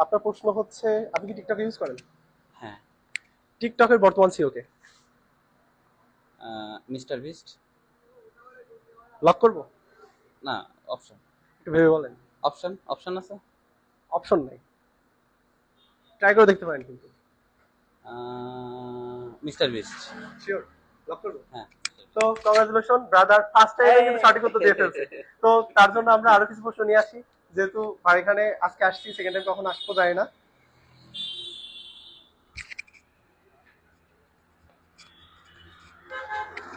আপনার প্রশ্ন হচ্ছে, আপনি কি টিকটক ইউজ করেন? হ্যাঁ। টিকটকের বর্তমান সিইও কে? Mister Beast. লক করবো? না, অপশন। একটু ভেবে বলেন। অপশন আছে। অপশন নাই, ট্রাই করে দেখতে পারেন কিন্তু। Mister beast. শিওর? লক করবো? হ্যাঁ। তো কংগ্রাচুলেশন ব্রাদার, ফার্স্ট টাইমে কিন্তু সঠিক উত্তর দিয়ে ফেলছে। তো তার জন্য আমরা আরো কিছু প্রশ্ন নিয়ে আসি, যেহেতু ভাই এখানে আজকে আসছি, সেকেন্ড টাইম কখন আসবো জানি না।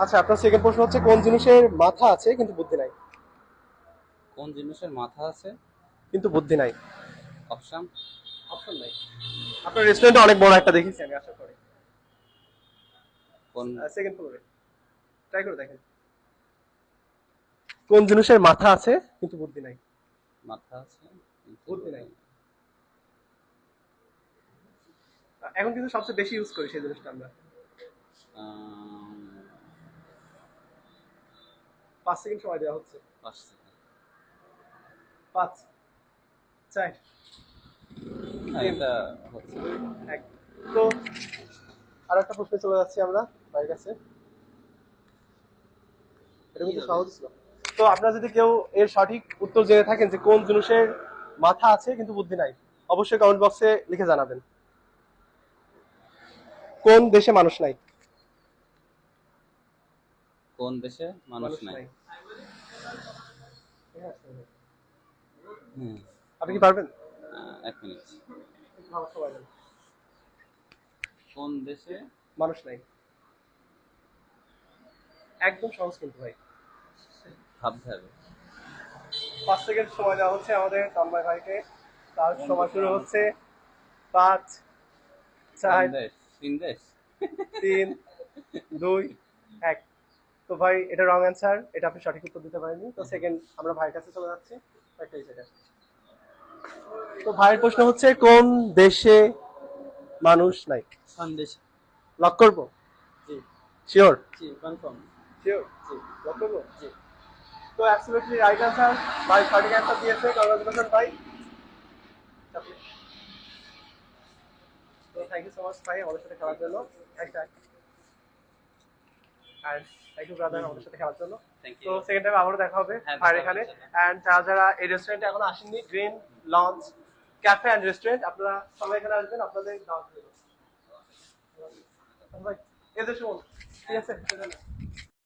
আচ্ছা, আপনার সেকেন্ড প্রশ্ন হচ্ছে, কোন জিনিসের মাথা আছে কিন্তু বুদ্ধি নাই? কোন জিনিসের মাথা আছে কিন্তু বুদ্ধি নাই। অপশন। অপশন নাই। আপনার রেস্টুরেন্টে অনেক বড় একটা দেখেছি আমি আসার পরে, কোন সেকেন্ড ফ্লোরে। ট্রাই করে দেখেন। কোন জিনিসের মাথা আছে কিন্তু বুদ্ধি নাই? মাথা আছে কিন্তু বুদ্ধি নাই। এখন কিন্তু সবচেয়ে বেশি ইউজ করি সেই জিনিসটা আমরা। 5 সেকেন্ড সময় দেওয়া হচ্ছে। 5 সেকেন্ড। 5, 4, এটা হচ্ছে 2, 1। তো আর একটা প্রশ্নে চলে যাচ্ছি আমরা ভাইয়ের কাছে। এটা কি কিন্তু হবে? সহজ ছিল। তো আপনারা যদি কেউ এর সঠিক উত্তর জেনে থাকেন যে কোন জিনিসের মাথা আছে কিন্তু বুদ্ধি নাই, অবশ্যই কমেন্ট বক্সে লিখে জানাবেন। কোন দেশে মানুষ নাই? কোন দেশে মানুষ মানুষ নাই? নাই। হুম। আপনি কি পারবেন? 1 মিনিট। একটু ভাবার সময় দেন। কোন দেশে মানুষ নাই। একদম সহজ কিন্তু ভাই। ভাবতে হবে? 5 সেকেন্ড সময় দেওয়া হচ্ছে আমাদের তন্ময় ভাইকে। তার কোন সময় দেশে শুরু মানুষ হচ্ছে। নাই? 5, কোন 4, দেশ? চীন দেশ। 3, 2, 1। তো ভাই, এটা রং অ্যান্সার, এটা আপনি সঠিক উত্তর দিতে পারেননি। তো সেকেন্ড আমরা ভাইয়ের কাছে চলে যাচ্ছি। একটাই সেকেন্ড। তো ভাইয়ের প্রশ্ন হচ্ছে, কোন দেশে মানুষ নাই? সন্দেশ। লক করবো? জি। শিওর? জি, কনফার্ম। শিওর? জি। লক করবো? জি। তো অ্যাবসলিউটলি রাইট অ্যান্সার। ভাই সঠিক অ্যান্সার দিয়েছে, কংগ্রাচুলেশন ভাই। তো থ্যাংক ইউ সো মাচ ভাই আমাদের সাথে খেলার জন্য। একটা অ্যান্ড থ্যাংক ইউ ব্রাদার আমাদের সাথে খেলার জন্য। থ্যাংক তো ইউ। সেকেন্ড টাইম আবারও দেখা হবে হ্যাঁ, ভাইয়ের দেখা হবে এখানে। ইনশাআল্লাহ। অ্যান্ড যারা যারা এই রেস্টুরেন্টে এখনো আসেননি, green launch cafe and restaurant, আপনারা সবাই এখানে আসবেন, আপনাদের দাওয়াত রইল। ভাই এদের শুনুন, ঠিক আছে?